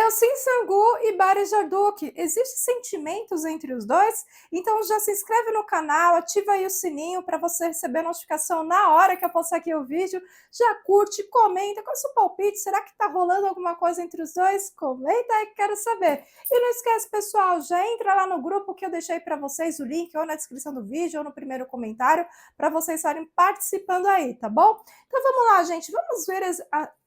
Elsin Sangu e Bari Jarduc. Existem sentimentos entre os dois? Então já se inscreve no canal, ativa aí o sininho para você receber notificação na hora que eu postar aqui o vídeo. Já curte, comenta, qual é o seu palpite? Será que tá rolando alguma coisa entre os dois? Comenta aí que quero saber. E não esquece, pessoal, já entra lá no grupo que eu deixei para vocês o link ou na descrição do vídeo ou no primeiro comentário para vocês estarem participando aí, tá bom? Então vamos lá, gente, vamos ver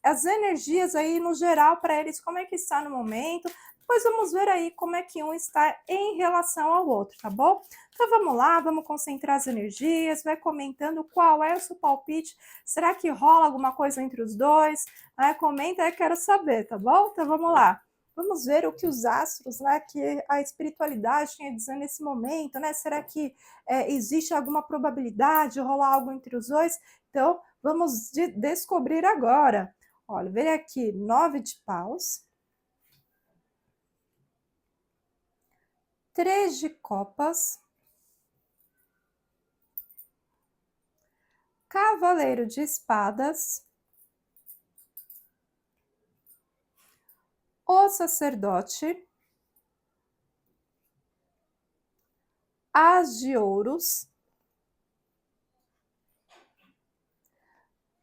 as energias aí no geral para eles, como é que está no momento. Depois vamos ver aí como é que um está em relação ao outro, tá bom? Então vamos lá, vamos concentrar as energias, vai comentando qual é o seu palpite, será que rola alguma coisa entre os dois? Comenta aí, quero saber, tá bom? Então vamos lá. Vamos ver o que os astros, né, que a espiritualidade tem a dizer nesse momento, né? Será que existe alguma probabilidade de rolar algo entre os dois? Então, vamos descobrir agora. Olha, vem aqui 9 de paus, 3 de copas, cavaleiro de espadas, o sacerdote, as de ouros,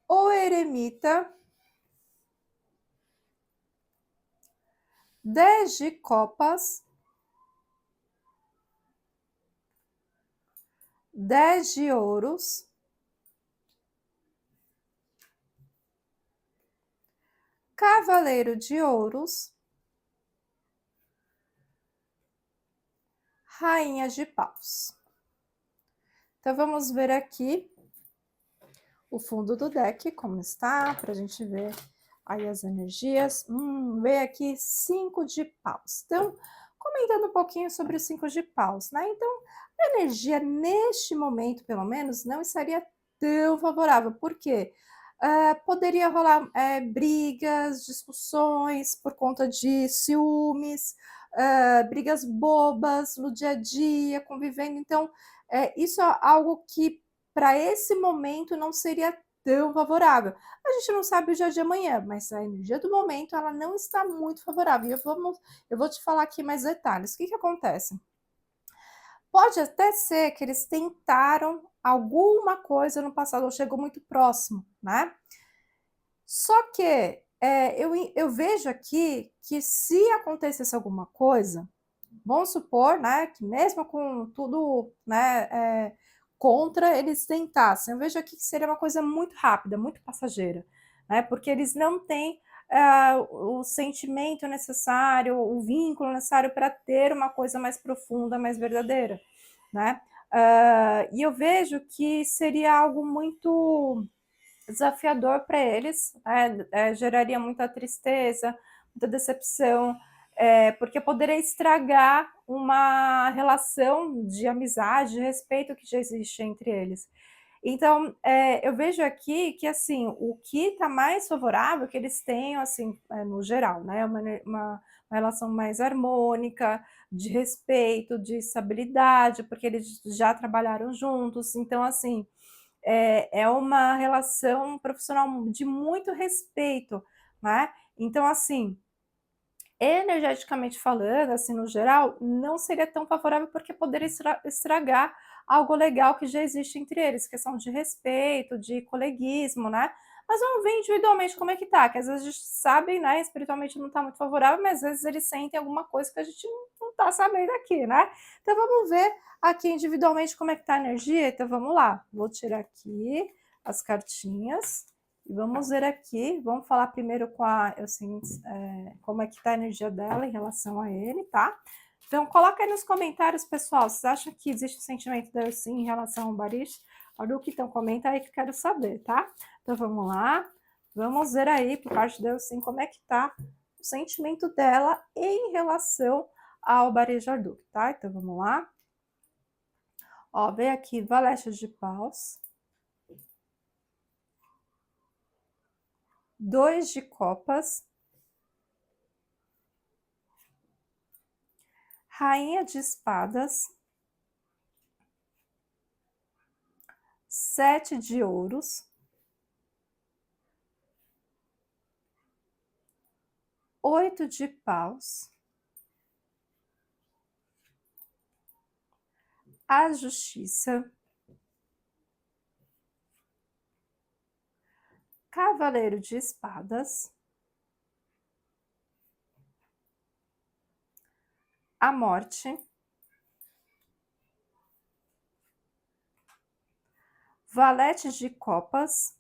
o eremita, 10 de copas, 10 de ouros, cavaleiro de ouros, rainha de paus. Então, vamos ver aqui o fundo do deck, como está, para a gente ver aí as energias. Veio aqui 5 de paus. Então, comentando um pouquinho sobre os 5 de paus, né? Então, a energia neste momento, pelo menos, não estaria tão favorável. Por quê? Poderia rolar brigas, discussões por conta de ciúmes, brigas bobas no dia a dia, convivendo. Então, isso é algo que para esse momento não seria tão favorável. A gente não sabe o dia de amanhã, mas a energia do momento ela não está muito favorável. E eu vou te falar aqui mais detalhes. O que acontece? Pode até ser que eles tentaram alguma coisa no passado, ou chegou muito próximo, né? Só que eu vejo aqui que se acontecesse alguma coisa, vamos supor, né, que mesmo com tudo, né, contra, eles tentassem. Eu vejo aqui que seria uma coisa muito rápida, muito passageira, né, porque eles não têm o sentimento necessário, o vínculo necessário para ter uma coisa mais profunda, mais verdadeira, né? E eu vejo que seria algo muito desafiador para eles, geraria muita tristeza, muita decepção, porque poderia estragar uma relação de amizade, de respeito que já existe entre eles. Então, eu vejo aqui que, assim, o que está mais favorável é que eles tenham, assim, no geral, né, uma relação mais harmônica, de respeito, de estabilidade, porque eles já trabalharam juntos. Então, assim, é uma relação profissional de muito respeito, né? Então, assim, energeticamente falando, assim, no geral, não seria tão favorável porque poderia estragar algo legal que já existe entre eles, questão de respeito, de coleguismo, né? Mas vamos ver individualmente como é que tá, que às vezes a gente sabe, né, espiritualmente não tá muito favorável, mas às vezes eles sentem alguma coisa que a gente não tá sabendo aqui, né? Então vamos ver aqui individualmente como é que tá a energia, então vamos lá. Vou tirar aqui as cartinhas. E vamos ver aqui, vamos falar primeiro com a Elcins, como é que tá a energia dela em relação a ele, tá? Então, coloca aí nos comentários, pessoal, vocês acham que existe um sentimento da Elcin em relação ao Barish? Olha o que então, comenta aí que eu quero saber, tá? Então, vamos lá, vamos ver aí, por parte da Elcin, como é que tá o sentimento dela em relação ao Barish Jarduc, tá? Então, vamos lá. Ó, vem aqui, Valete de Paus. 2 de copas, rainha de espadas, 7 de ouros, 8 de paus, a justiça, cavaleiro de espadas, a morte, valete de copas,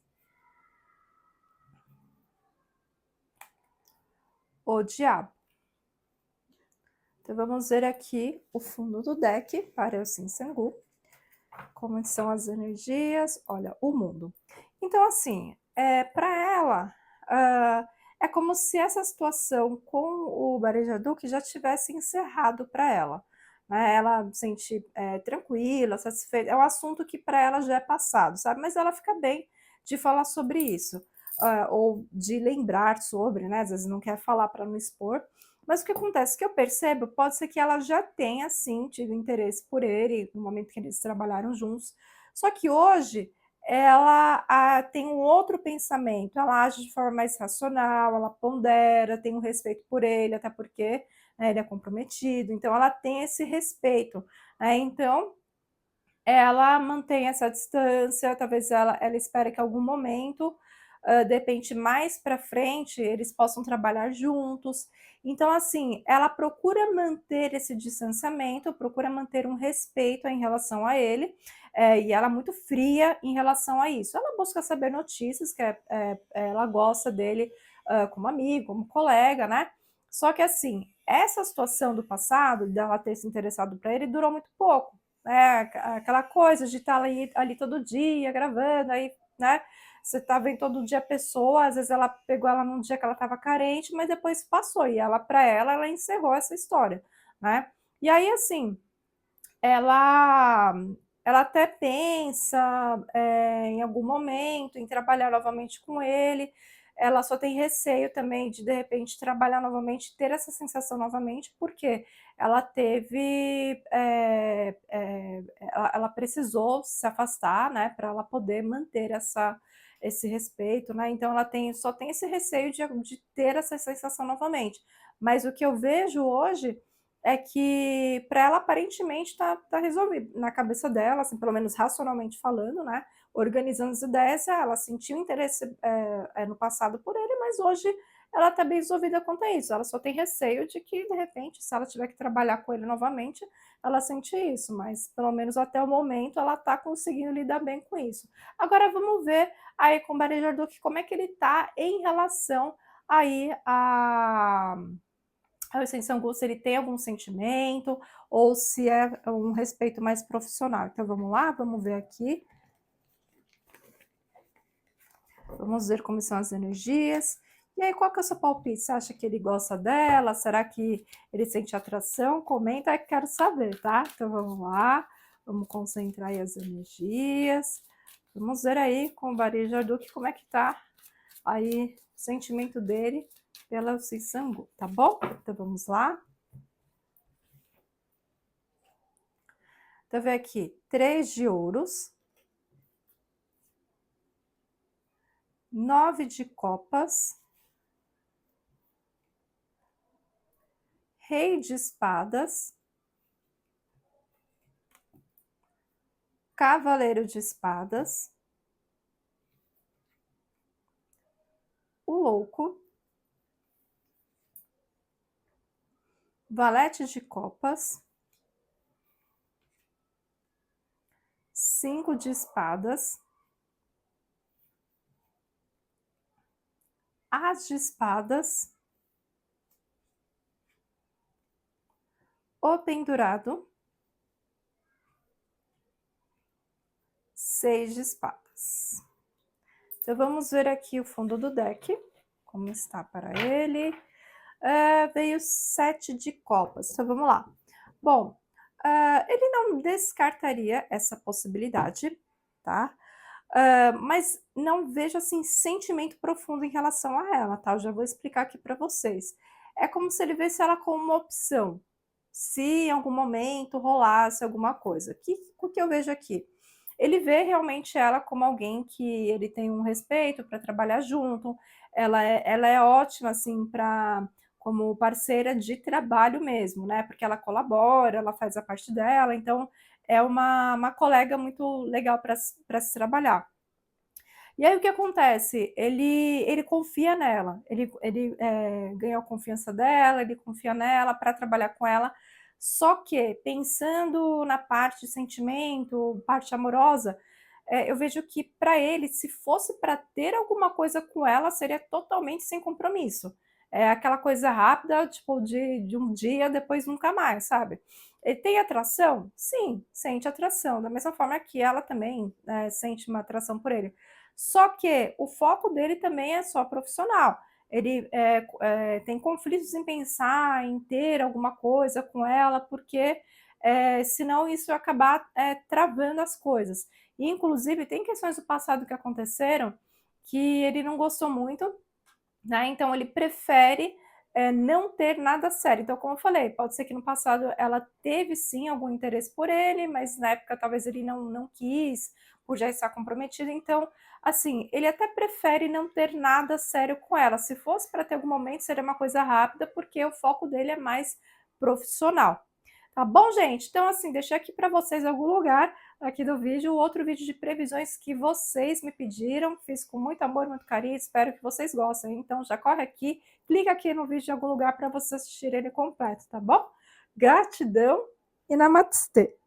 o diabo. Então, vamos ver aqui o fundo do deck para o Sin-Sang-gu. Como são as energias, olha, o mundo. Então, assim, para ela, é como se essa situação com o Barejaduk já tivesse encerrado para ela. Né? Ela se sente tranquila, satisfeita. É um assunto que para ela já é passado, sabe? Mas ela fica bem de falar sobre isso. Ou de lembrar sobre, né? Às vezes não quer falar para não expor. Mas o que acontece? O que eu percebo pode ser que ela já tenha, sim, tido interesse por ele no momento que eles trabalharam juntos. Só que hoje ela tem um outro pensamento, ela age de forma mais racional, ela pondera, tem um respeito por ele, até porque ele é comprometido, então ela tem esse respeito. Então, ela mantém essa distância, talvez ela espere que em algum momento, de repente mais para frente, eles possam trabalhar juntos. Então, assim, ela procura manter esse distanciamento, procura manter um respeito em relação a ele, e ela é muito fria em relação a isso. Ela busca saber notícias, que ela gosta dele como amigo, como colega, né? Só que, assim, essa situação do passado, dela ter se interessado para ele, durou muito pouco. Aquela coisa de estar ali todo dia gravando, aí, né? Você tá vendo todo dia a pessoa, às vezes ela pegou ela num dia que ela estava carente, mas depois passou, e ela, para ela encerrou essa história, né? E aí, assim, ela, ela até pensa em algum momento em trabalhar novamente com ele, ela só tem receio também de repente, trabalhar novamente, ter essa sensação novamente, porque ela teve, ela precisou se afastar, né, para ela poder manter esse respeito, né, então ela só tem esse receio de ter essa sensação novamente. Mas o que eu vejo hoje é que para ela aparentemente tá resolvido na cabeça dela, assim, pelo menos racionalmente falando, né? Organizando as ideias, ela sentiu interesse no passado por ele, mas hoje ela está bem resolvida quanto a isso. Ela só tem receio de que, de repente, se ela tiver que trabalhar com ele novamente, ela sente isso, mas pelo menos até o momento ela está conseguindo lidar bem com isso. Agora vamos ver aí com o Barejaduk como é que ele está em relação aí a Sen-Sang-gu, se ele tem algum sentimento ou se é um respeito mais profissional. Então vamos lá, vamos ver aqui. Vamos ver como são as energias. E aí, qual que é o seu palpite? Você acha que ele gosta dela? Será que ele sente atração? Comenta, que quero saber, tá? Então vamos lá, vamos concentrar aí as energias. Vamos ver aí com o Barejaduk como é que tá aí o sentimento dele pela Sen-Sang-gu, tá bom? Então vamos lá. Então, vem aqui, 3 de ouros, 9 de copas, rei de espadas, cavaleiro de espadas, o louco, valete de copas, 5 de espadas, as de espadas, o pendurado, 6 de espadas. Então, vamos ver aqui o fundo do deck, como está para ele. Veio 7 de copas, então vamos lá. Bom, ele não descartaria essa possibilidade, tá? Mas não vejo, assim, sentimento profundo em relação a ela, tá? Eu já vou explicar aqui para vocês. É como se ele visse ela como uma opção, se em algum momento rolasse alguma coisa. O que eu vejo aqui? Ele vê realmente ela como alguém que ele tem um respeito para trabalhar junto, ela é ótima, assim, para como parceira de trabalho mesmo, né, porque ela colabora, ela faz a parte dela, então é uma colega muito legal para se trabalhar. E aí o que acontece? Ele confia nela, ganhou a confiança dela, ele confia nela para trabalhar com ela, só que pensando na parte de sentimento, parte amorosa, eu vejo que para ele, se fosse para ter alguma coisa com ela, seria totalmente sem compromisso. É aquela coisa rápida, tipo de um dia, depois nunca mais, sabe. Ele tem atração? Sim, sente atração, da mesma forma que ela também, sente uma atração por ele. Só que o foco dele também é só profissional. Ele, tem conflitos em pensar em ter alguma coisa com ela, porque, senão isso ia acabar, travando as coisas. E inclusive tem questões do passado que aconteceram, que ele não gostou muito, né, então ele prefere, não ter nada sério. Então, como eu falei, pode ser que no passado ela teve sim algum interesse por ele, mas na época talvez ele não quis, por já estar comprometido, então, assim, ele até prefere não ter nada sério com ela. Se fosse para ter algum momento, seria uma coisa rápida, porque o foco dele é mais profissional. Tá bom, gente? Então, assim, deixei aqui para vocês em algum lugar aqui do vídeo, outro vídeo de previsões que vocês me pediram, fiz com muito amor, muito carinho, espero que vocês gostem. Então já corre aqui, clica aqui no vídeo em algum lugar para você assistir ele completo, tá bom? Gratidão e namastê!